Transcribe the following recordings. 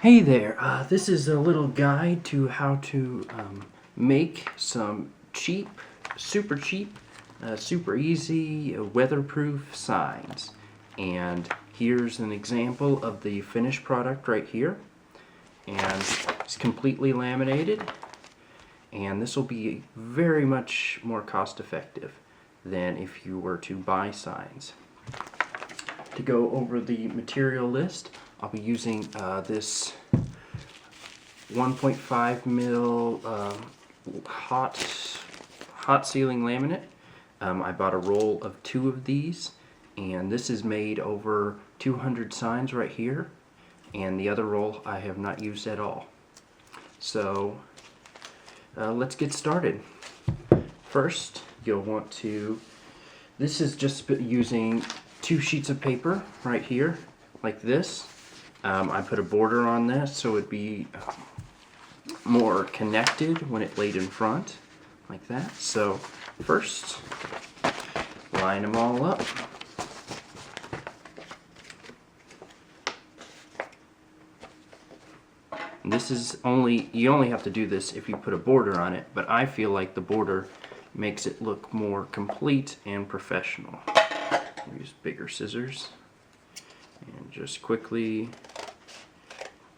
Hey there, this is a little guide to how to make some cheap, super easy, weatherproof signs. And here's an example of the finished product right here. And it's completely laminated. And this will be very much more cost effective than if you were to buy signs. To go over the material list, I'll be using this 1.5 mil hot sealing laminate. I bought a roll of 2 of these, and this is made over 200 signs right here, and the other roll I have not used at all. So let's get started. First, you'll want to, this is just using 2 sheets of paper right here, like this. I put a border on this so it'd be more connected when it laid in front, like that. So first, line them all up. And this is you only have to do this if you put a border on it, but I feel like the border makes it look more complete and professional. Use bigger scissors and just quickly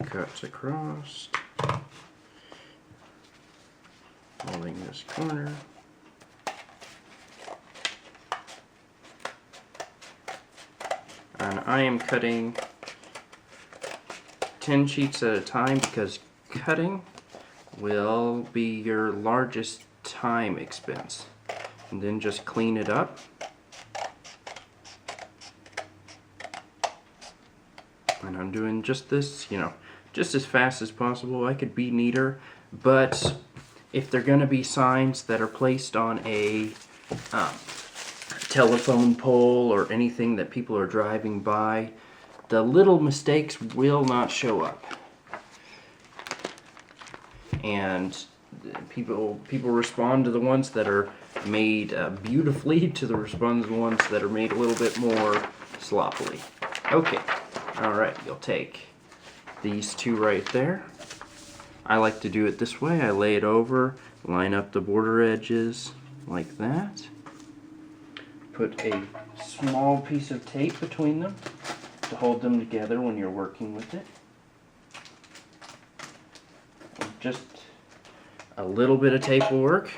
cut across, holding this corner. And I am cutting 10 sheets at a time because cutting will be your largest time expense. And then just clean it up. And I'm doing just this, just as fast as possible. I could be neater, but if they're going to be signs that are placed on a telephone pole or anything that people are driving by, the little mistakes will not show up. And people respond to the ones that are made beautifully to the ones that are made a little bit more sloppily. Okay. Alright, you'll take these 2 right there. I like to do it this way. I lay it over, line up the border edges like that. Put a small piece of tape between them to hold them together when you're working with it. Just a little bit of tape will work.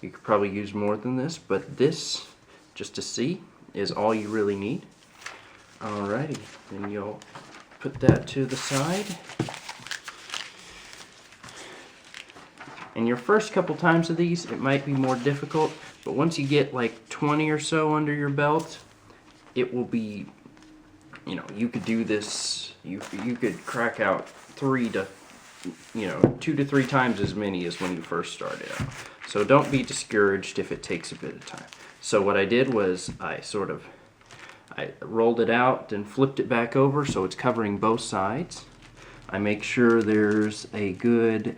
You could probably use more than this, but this, just to see, is all you really need. Alrighty, then you'll put that to the side. And your first couple times of these, it might be more difficult, but once you get like 20 or so under your belt, it will be, you could do this, you could crack out 2 to 3 times as many as when you first started out. So don't be discouraged if it takes a bit of time. So what I did was I rolled it out and flipped it back over so it's covering both sides. I make sure there's a good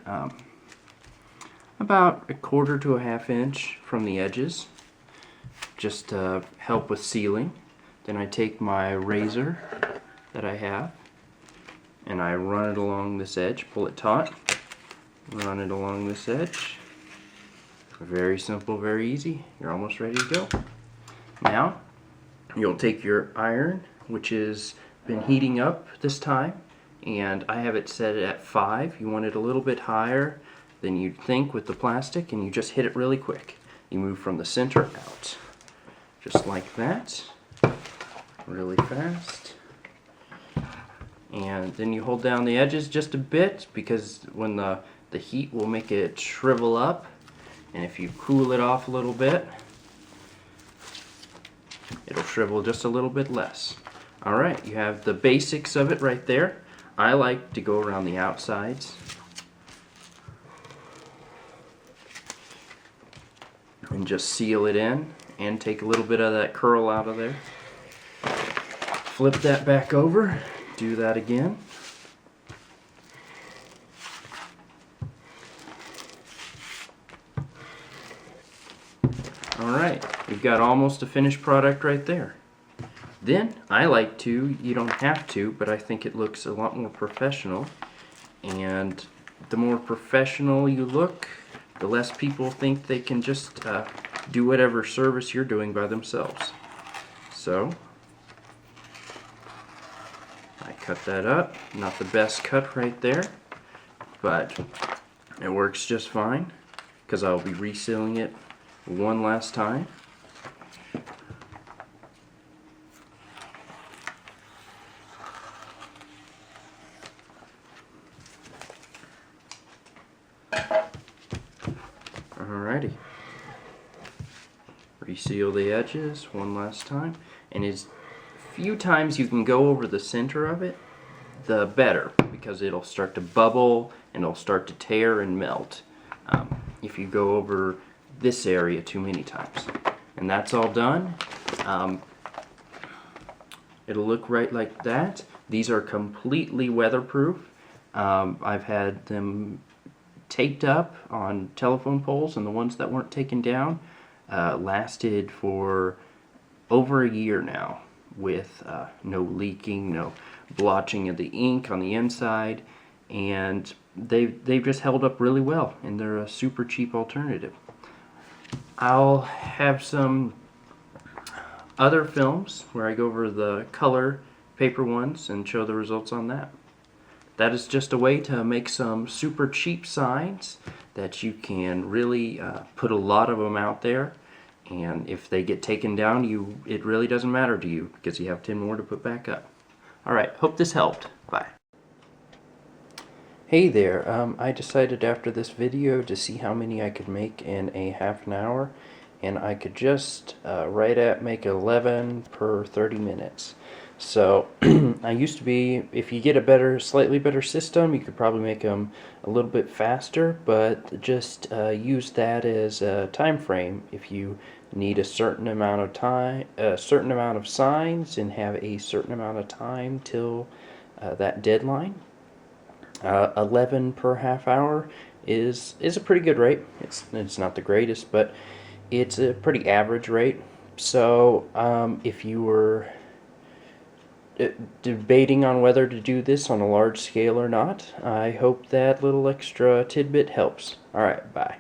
about 1/4 to 1/2 inch from the edges, just to help with sealing. Then I take my razor that I have and I run it along this edge, pull it taut, run it along this edge. Very simple, very easy. You're almost ready to go. Now you'll take your iron, which has been heating up this time, and I have it set at 5. You want it a little bit higher than you'd think with the plastic, and you just hit it really quick. You move from the center out, just like that, really fast. And then you hold down the edges just a bit, because when the heat will make it shrivel up, and if you cool it off a little bit, it'll shrivel just a little bit less. Alright, you have the basics of it right there. I like to go around the outsides. And just seal it in and take a little bit of that curl out of there. Flip that back over, do that again. Alright, we've got almost a finished product right there. Then I like to, you don't have to, but I think it looks a lot more professional. And the more professional you look, the less people think they can just do whatever service you're doing by themselves. So I cut that up. Not the best cut right there, but it works just fine because I'll be resealing it one last time. Alrighty. Reseal the edges one last time, and as few times you can go over the center of it, the better, because it'll start to bubble and it'll start to tear and melt if you go over this area too many times. And that's all done. It'll look right like that. These are completely weatherproof. I've had them taped up on telephone poles, and the ones that weren't taken down lasted for over a year now with no leaking, no blotching of the ink on the inside, and they've just held up really well, and they're a super cheap alternative. I'll have some other films where I go over the color paper ones and show the results on that. That is just a way to make some super cheap signs that you can really put a lot of them out there, and if they get taken down, it really doesn't matter to you because you have 10 more to put back up. Alright, hope this helped. Bye. Hey there, I decided after this video to see how many I could make in a half an hour, and I could just make 11 per 30 minutes. So I used to be, if you get a slightly better system, you could probably make them a little bit faster, but just use that as a time frame. If you need a certain amount of time, a certain amount of signs, and have a certain amount of time till that deadline, 11 per half hour is a pretty good rate. It's not the greatest, but it's a pretty average rate. So if you were debating on whether to do this on a large scale or not, I hope that little extra tidbit helps. Alright, bye.